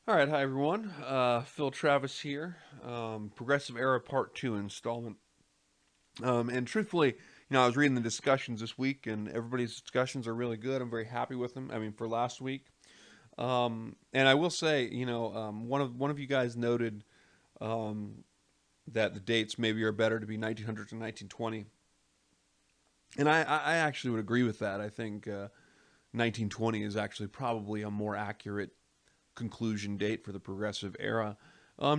All right, hi everyone. Phil Travis here. Progressive Era Part 2 installment. And truthfully, I was reading the discussions this week, and everybody's discussions are really good. I'm very happy with them. I mean, for last week. And I will say, one of you guys noted um, that the dates maybe are better to be 1900 to 1920, and I actually would agree with that. I think 1920 is actually probably a more accurate conclusion date for the progressive era,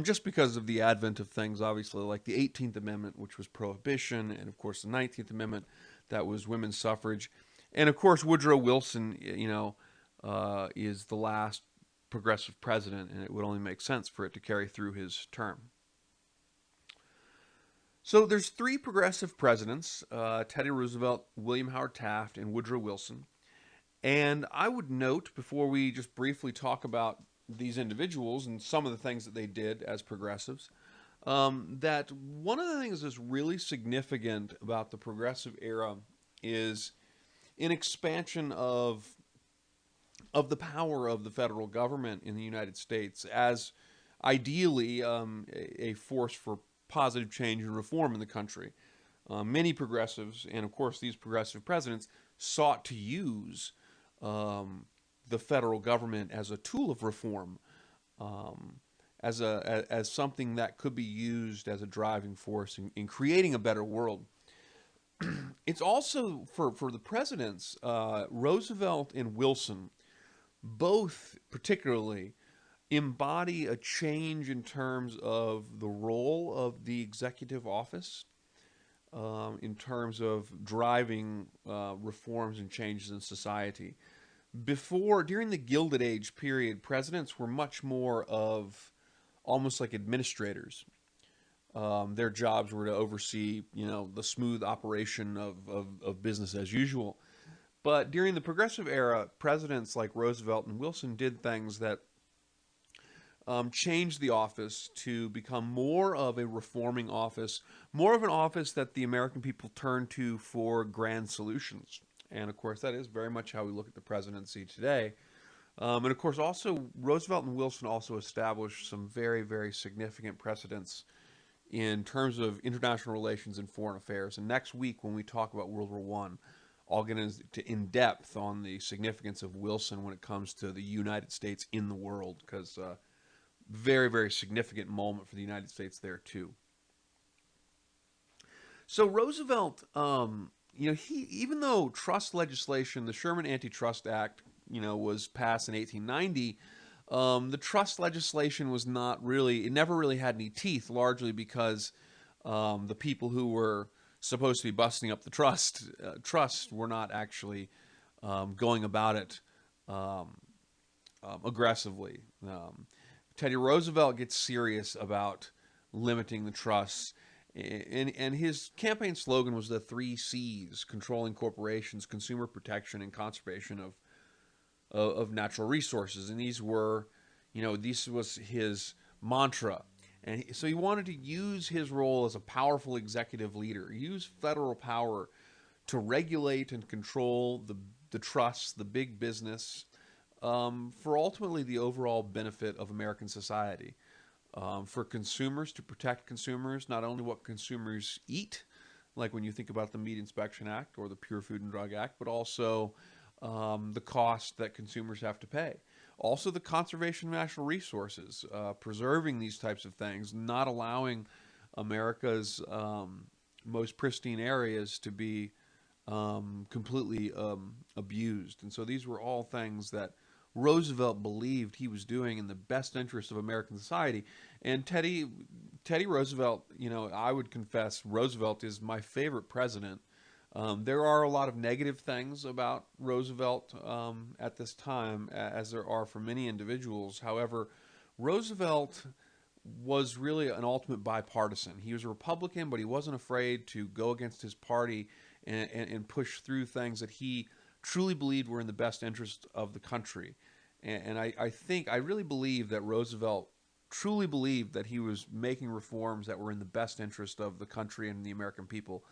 just because of the advent of things, obviously, like the 18th Amendment, which was prohibition, and of course the 19th Amendment, that was women's suffrage. And of course, Woodrow Wilson, is the last progressive president, and it would only make sense for it to carry through his term. So there's three progressive presidents: Teddy Roosevelt, William Howard Taft, and Woodrow Wilson. And I would note, before we just briefly talk about these individuals and some of the things that they did as progressives, that one of the things that's really significant about the progressive era is an expansion of the power of the federal government in the United States as ideally a force for positive change and reform in the country. Many progressives, and of course these progressive presidents, sought to use the federal government as a tool of reform, um, as something that could be used as a driving force in creating a better world. It's also for the presidents, Roosevelt and Wilson, both particularly embody a change in terms of the role of the executive office, in terms of driving reforms and changes in society. During the Gilded Age period, presidents were much more of almost like administrators. Their jobs were to oversee, the smooth operation of business as usual. But during the progressive era, presidents like Roosevelt and Wilson did things that changed the office to become more of a reforming office, more of an office that the American people turn to for grand solutions. And of course, that is very much how we look at the presidency today. And of course, also, Roosevelt and Wilson also established some very, very significant precedents in terms of international relations and foreign affairs. And next week, when we talk about World War One, I'll get into in depth on the significance of Wilson when it comes to the United States in the world, because very, very significant moment for the United States there too. So Roosevelt, he even though trust legislation, the Sherman Antitrust Act, was passed in 1890, the trust legislation was not really, it never really had any teeth, largely because the people who were supposed to be busting up the trust were not actually going about it um, aggressively. Teddy Roosevelt gets serious about limiting the trusts. And his campaign slogan was the three C's: controlling corporations, consumer protection, and conservation of natural resources. And this was his mantra. And so he wanted to use his role as a powerful executive leader, use federal power to regulate and control the trusts, the big business, for ultimately the overall benefit of American society. For consumers, to protect consumers, not only what consumers eat, like when you think about the Meat Inspection Act or the Pure Food and Drug Act, but also the cost that consumers have to pay. Also, the conservation of natural resources, preserving these types of things, not allowing America's most pristine areas to be completely abused. And so these were all things that Roosevelt believed he was doing in the best interest of American society. And Teddy Roosevelt, I would confess, Roosevelt is my favorite president. There are a lot of negative things about Roosevelt at this time, as there are for many individuals. However, Roosevelt was really an ultimate bipartisan. He was a Republican, but he wasn't afraid to go against his party and push through things that he truly believed were in the best interest of the country. And I really believe that Roosevelt truly believed that he was making reforms that were in the best interest of the country and the American people.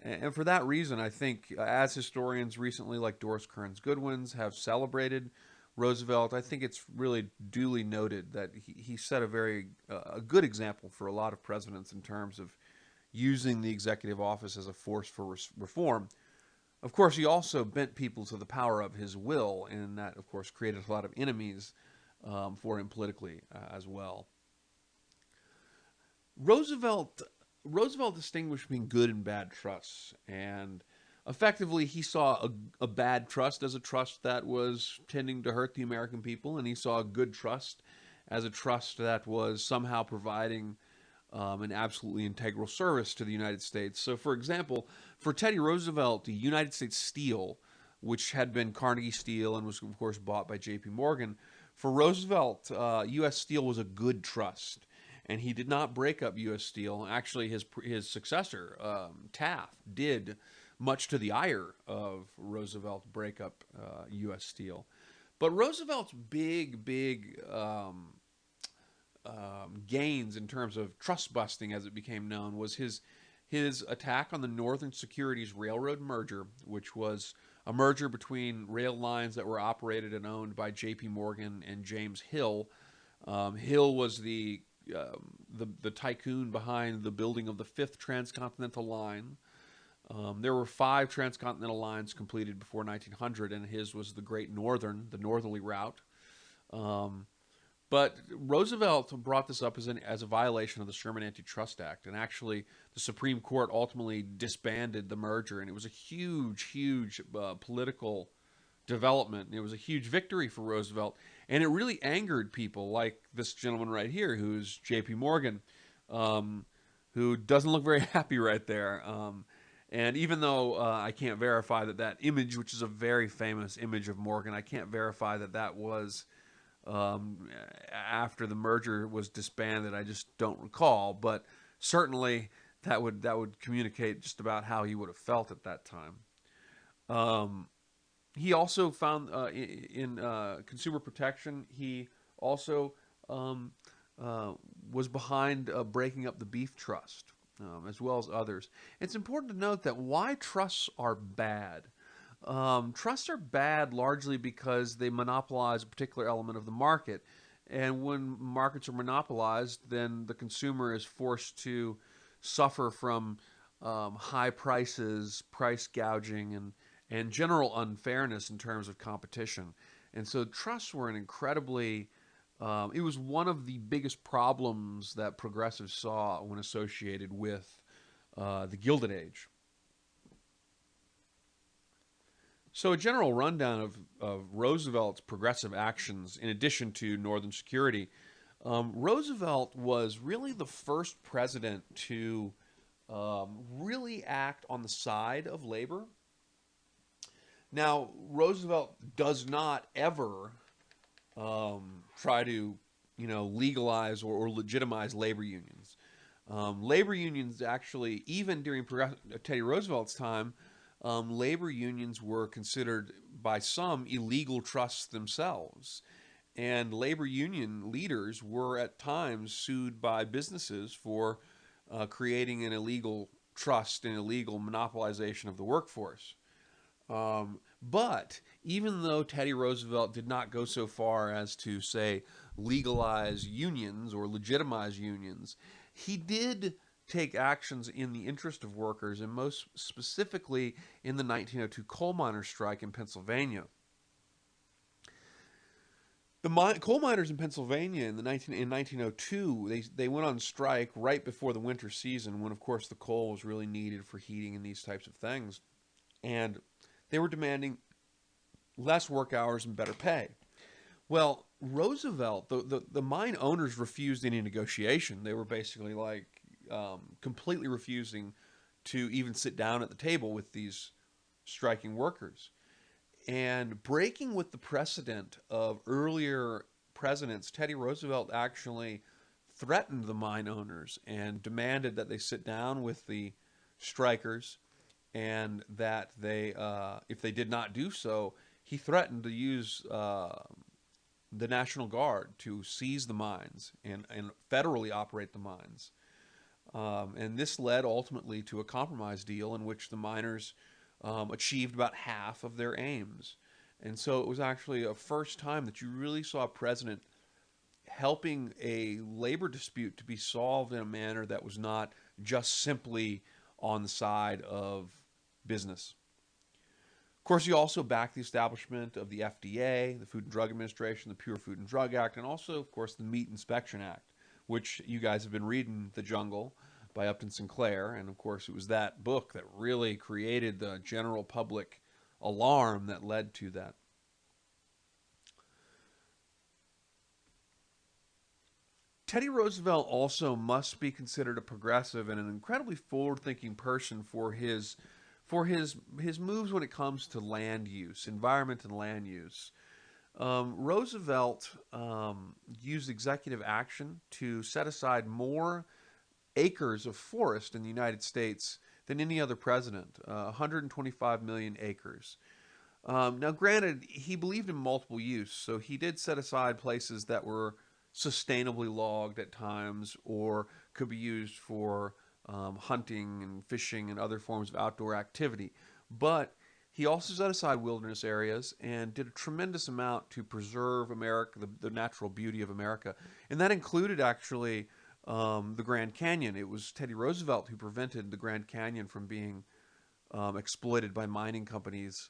And for that reason, I think, as historians recently, like Doris Kearns Goodwin's, have celebrated Roosevelt, I think it's really duly noted that he set a very a good example for a lot of presidents in terms of using the executive office as a force for reform. Of course, he also bent people to the power of his will, and that, of course, created a lot of enemies for him politically as well. Roosevelt Roosevelt distinguished between good and bad trusts, and effectively he saw a bad trust as a trust that was tending to hurt the American people, and he saw a good trust as a trust that was somehow providing an absolutely integral service to the United States. So, for example, for Teddy Roosevelt, the United States Steel, which had been Carnegie Steel and was, of course, bought by J.P. Morgan, for Roosevelt, U.S. Steel was a good trust, and he did not break up U.S. Steel. Actually, his successor, Taft, did, much to the ire of Roosevelt, break up U.S. Steel. But Roosevelt's big gains in terms of trust busting, as it became known, was his attack on the Northern Securities Railroad merger, which was a merger between rail lines that were operated and owned by J.P. Morgan and James Hill. Hill was the tycoon behind the building of the fifth transcontinental line. There were 5 transcontinental lines completed before 1900, and his was the Great Northern, the northerly route. But Roosevelt brought this up as a violation of the Sherman Antitrust Act, and actually the Supreme Court ultimately disbanded the merger, and it was a huge political development. It was a huge victory for Roosevelt, and it really angered people like this gentleman right here, who's J.P. Morgan, who doesn't look very happy right there. And even though I can't verify that image, which is a very famous image of Morgan, I can't verify that was after the merger was disbanded. I just don't recall, but certainly that would communicate just about how he would have felt at that time. He also found in consumer protection, he also was behind breaking up the beef trust, as well as others. It's important to note that why trusts are bad. Trusts are bad largely because they monopolize a particular element of the market. And when markets are monopolized, then the consumer is forced to suffer from high prices, price gouging, and general unfairness in terms of competition. And so trusts were an incredibly, it was one of the biggest problems that progressives saw when associated with the Gilded Age. So a general rundown of Roosevelt's progressive actions in addition to Northern Security. Roosevelt was really the first president to really act on the side of labor. Now, Roosevelt does not ever try to, legalize or legitimize labor unions. Labor unions actually, even during Teddy Roosevelt's time, labor unions were considered by some illegal trusts themselves. And labor union leaders were at times sued by businesses for creating an illegal trust and illegal monopolization of the workforce. But even though Teddy Roosevelt did not go so far as to, say, legalize unions or legitimize unions, he did take actions in the interest of workers, and most specifically in the 1902 coal miners' strike in Pennsylvania. The coal miners in Pennsylvania in 1902, they went on strike right before the winter season, when, of course, the coal was really needed for heating and these types of things. And they were demanding less work hours and better pay. Well, Roosevelt, the mine owners refused any negotiation. They were basically like completely refusing to even sit down at the table with these striking workers. And breaking with the precedent of earlier presidents, Teddy Roosevelt actually threatened the mine owners and demanded that they sit down with the strikers, and that they, if they did not do so, he threatened to use the National Guard to seize the mines and federally operate the mines. And this led ultimately to a compromise deal in which the miners achieved about half of their aims. And so it was actually a first time that you really saw a president helping a labor dispute to be solved in a manner that was not just simply on the side of business. Of course, he also backed the establishment of the FDA, the Food and Drug Administration, the Pure Food and Drug Act, and also, of course, the Meat Inspection Act, which you guys have been reading, The Jungle by Upton Sinclair. And of course, it was that book that really created the general public alarm that led to that. Teddy Roosevelt also must be considered a progressive and an incredibly forward-thinking person for his moves when it comes to land use, environment and land use. Roosevelt used executive action to set aside more acres of forest in the United States than any other president, 125 million acres. Now, granted, he believed in multiple use, so he did set aside places that were sustainably logged at times or could be used for hunting and fishing and other forms of outdoor activity. But he also set aside wilderness areas and did a tremendous amount to preserve America, the natural beauty of America. And that included actually the Grand Canyon. It was Teddy Roosevelt who prevented the Grand Canyon from being exploited by mining companies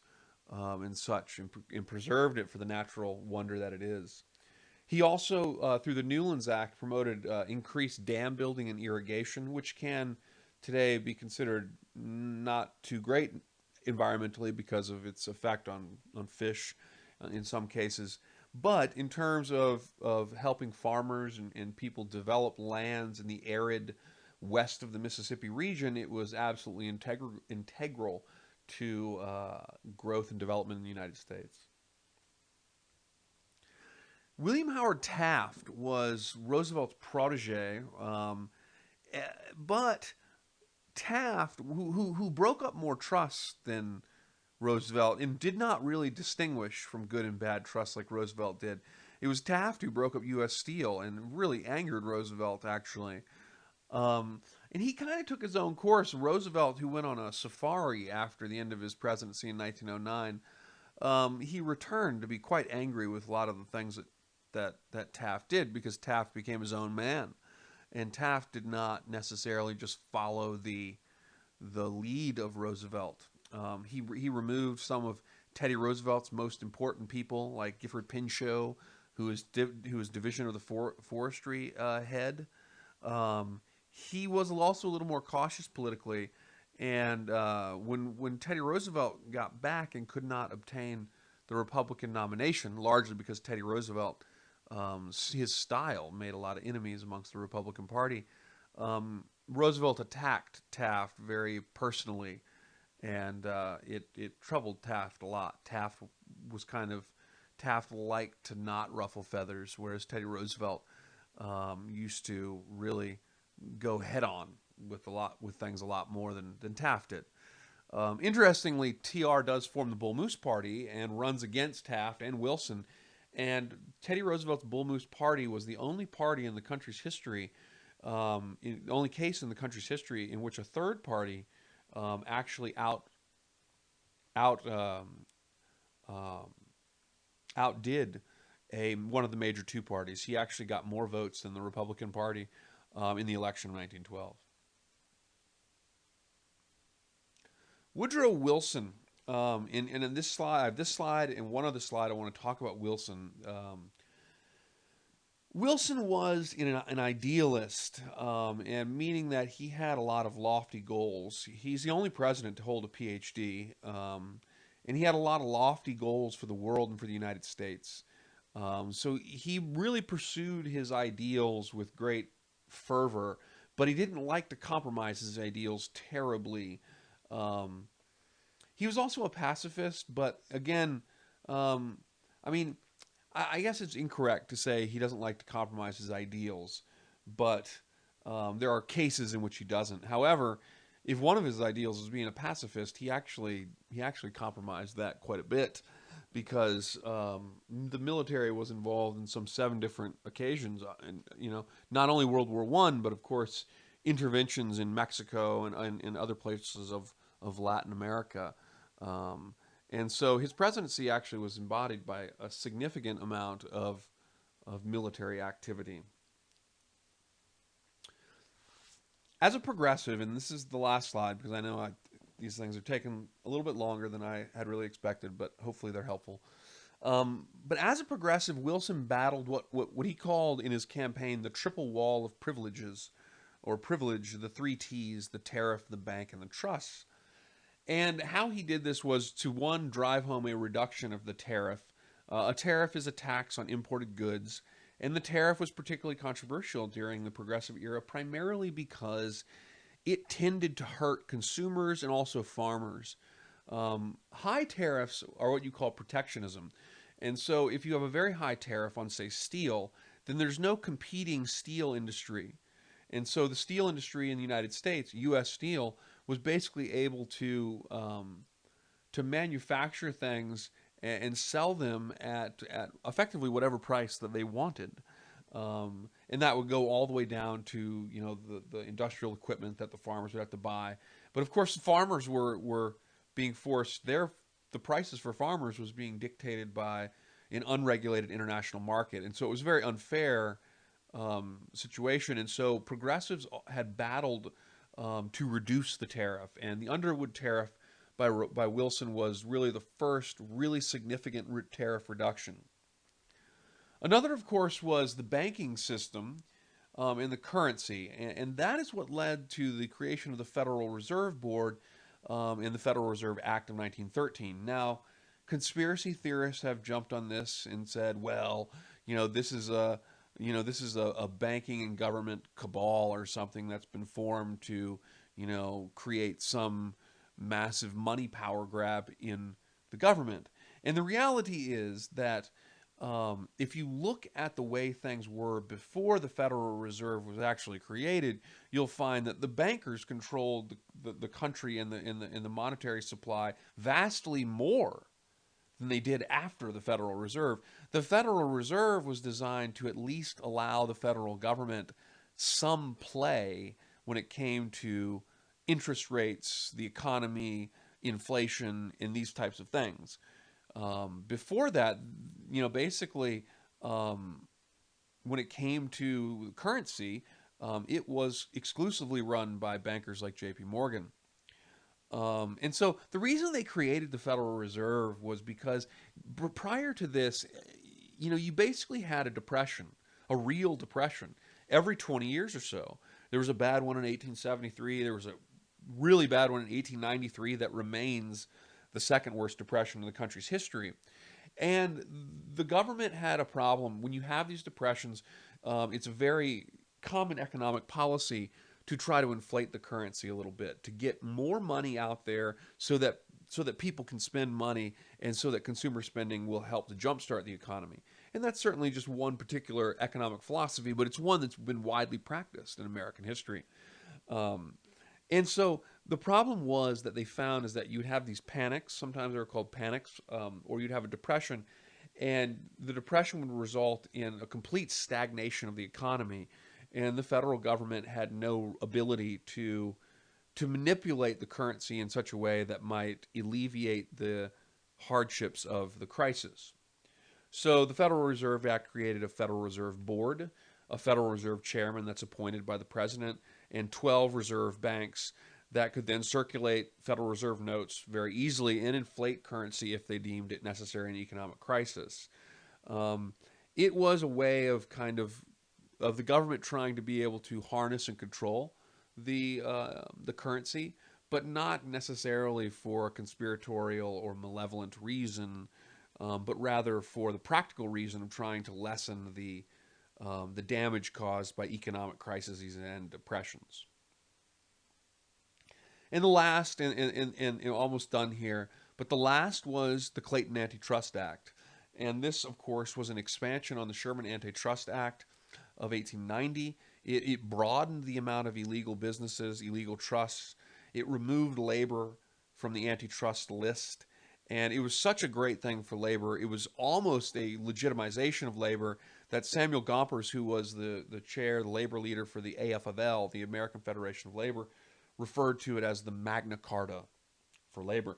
and such, and preserved it for the natural wonder that it is. He also, through the Newlands Act, promoted increased dam building and irrigation, which can today be considered not too great environmentally because of its effect on fish in some cases. But in terms of helping farmers and people develop lands in the arid west of the Mississippi region, it was absolutely integral to growth and development in the United States. William Howard Taft was Roosevelt's protege, but Taft, who broke up more trusts than Roosevelt and did not really distinguish from good and bad trusts like Roosevelt did. It was Taft who broke up U.S. Steel and really angered Roosevelt, actually. And he kind of took his own course. Roosevelt, who went on a safari after the end of his presidency in 1909, he returned to be quite angry with a lot of the things that Taft did, because Taft became his own man. And Taft did not necessarily just follow the lead of Roosevelt. He removed some of Teddy Roosevelt's most important people, like Gifford Pinchot, who was Division of the Forestry head. He was also a little more cautious politically, and when Teddy Roosevelt got back and could not obtain the Republican nomination, largely because Teddy Roosevelt, his style made a lot of enemies amongst the Republican Party. Roosevelt attacked Taft very personally, and it troubled Taft a lot. Taft liked to not ruffle feathers, whereas Teddy Roosevelt used to really go head on with things a lot more than Taft did. Interestingly, TR does form the Bull Moose Party and runs against Taft and Wilson. And Teddy Roosevelt's Bull Moose Party was the only party in the country's history, the only case in the country's history in which a third party actually outdid one of the major two parties. He actually got more votes than the Republican Party in the election of 1912. Woodrow Wilson. In this slide, and one other slide, I want to talk about Wilson. Wilson was an idealist, and meaning that he had a lot of lofty goals. He's the only president to hold a PhD, and he had a lot of lofty goals for the world and for the United States. So he really pursued his ideals with great fervor, but he didn't like to compromise his ideals terribly. He was also a pacifist, but again, I mean, I guess it's incorrect to say he doesn't like to compromise his ideals, but there are cases in which he doesn't. However, if one of his ideals is being a pacifist, he actually compromised that quite a bit, because the military was involved in some 7 different occasions, and not only World War I, but of course interventions in Mexico and in other places of Latin America. And so his presidency actually was embodied by a significant amount of military activity. As a progressive, and this is the last slide because I know these things are taking a little bit longer than I had really expected, but hopefully they're helpful. But as a progressive, Wilson battled what he called in his campaign the triple wall of privileges, or privilege, the three T's, the tariff, the bank, and the trusts. And how he did this was to, one, drive home a reduction of the tariff. A tariff is a tax on imported goods, and the tariff was particularly controversial during the progressive era, primarily because it tended to hurt consumers and also farmers. High tariffs are what you call protectionism. And so if you have a very high tariff on, say, steel, then there's no competing steel industry. And so the steel industry in the United States, U.S. Steel, was basically able to manufacture things and sell them at effectively whatever price that they wanted. And that would go all the way down to, you know, the industrial equipment that the farmers would have to buy. But of course, the farmers were being forced, the prices for farmers was being dictated by an unregulated international market. And so it was a very unfair situation. And so progressives had battled to reduce the tariff. And the Underwood tariff by Wilson was really the first really significant tariff reduction. Another, of course, was the banking system and the currency. And that is what led to the creation of the Federal Reserve Board in the Federal Reserve Act of 1913. Now, conspiracy theorists have jumped on this and said, well, you know, this is a banking and government cabal or something that's been formed to, you know, create some massive money power grab in the government. And the reality is that if you look at the way things were before the Federal Reserve was actually created, you'll find that the bankers controlled the country and the monetary supply vastly more than they did after the Federal Reserve. The Federal Reserve was designed to at least allow the federal government some play when it came to interest rates, the economy, inflation, and these types of things. Before that, you know, basically, when it came to currency, it was exclusively run by bankers like J.P. Morgan. And so the reason they created the Federal Reserve was because prior to this, you know, you basically had a depression, a real depression, every 20 years or so. There was a bad one in 1873. There was a really bad one in 1893 that remains the second worst depression in the country's history. And the government had a problem. When you have these depressions, it's a very common economic policy to try to inflate the currency a little bit, to get more money out there so that people can spend money and so that consumer spending will help to jumpstart the economy. And that's certainly just one particular economic philosophy, but it's one that's been widely practiced in American history. And so the problem was that they found is that you'd have these panics, sometimes they were called panics, or you'd have a depression, and the depression would result in a complete stagnation of the economy, and the federal government had no ability to manipulate the currency in such a way that might alleviate the hardships of the crisis. So the Federal Reserve Act created a Federal Reserve Board, a Federal Reserve Chairman that's appointed by the President, and 12 reserve banks that could then circulate Federal Reserve notes very easily and inflate currency if they deemed it necessary in an economic crisis. It was a way of the government trying to be able to harness and control the currency, but not necessarily for a conspiratorial or malevolent reason, but rather for the practical reason of trying to lessen the damage caused by economic crises and depressions. And the last, and almost done here, but the last was the Clayton Antitrust Act. And this, of course, was an expansion on the Sherman Antitrust Act of 1890. It broadened the amount of illegal businesses, illegal trusts. It removed labor from the antitrust list. And it was such a great thing for labor. It was almost a legitimization of labor that Samuel Gompers, who was the chair, the labor leader for the AFL, the American Federation of Labor, referred to it as the Magna Carta for labor.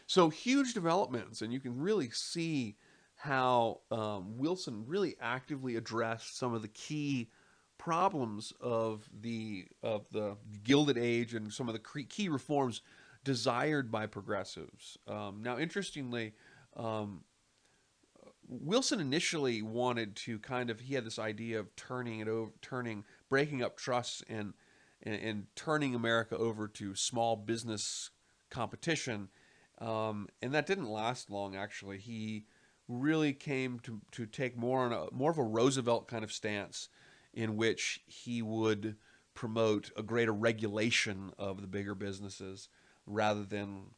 So huge developments, and you can really see how Wilson really actively addressed some of the key problems of the Gilded Age and some of the key reforms desired by progressives. Now, interestingly, um, Wilson initially wanted to he had this idea of breaking up trusts and turning America over to small business competition. And that didn't last long, actually. He really came to take more of a Roosevelt kind of stance in which he would promote a greater regulation of the bigger businesses rather than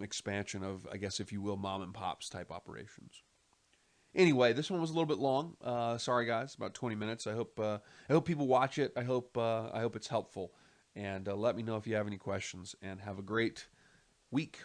expansion of, I guess, if you will, mom and pops type operations. Anyway, this one was a little bit long. Sorry, guys, about 20 minutes. I hope people watch it. I hope it's helpful, and let me know if you have any questions. And have a great week.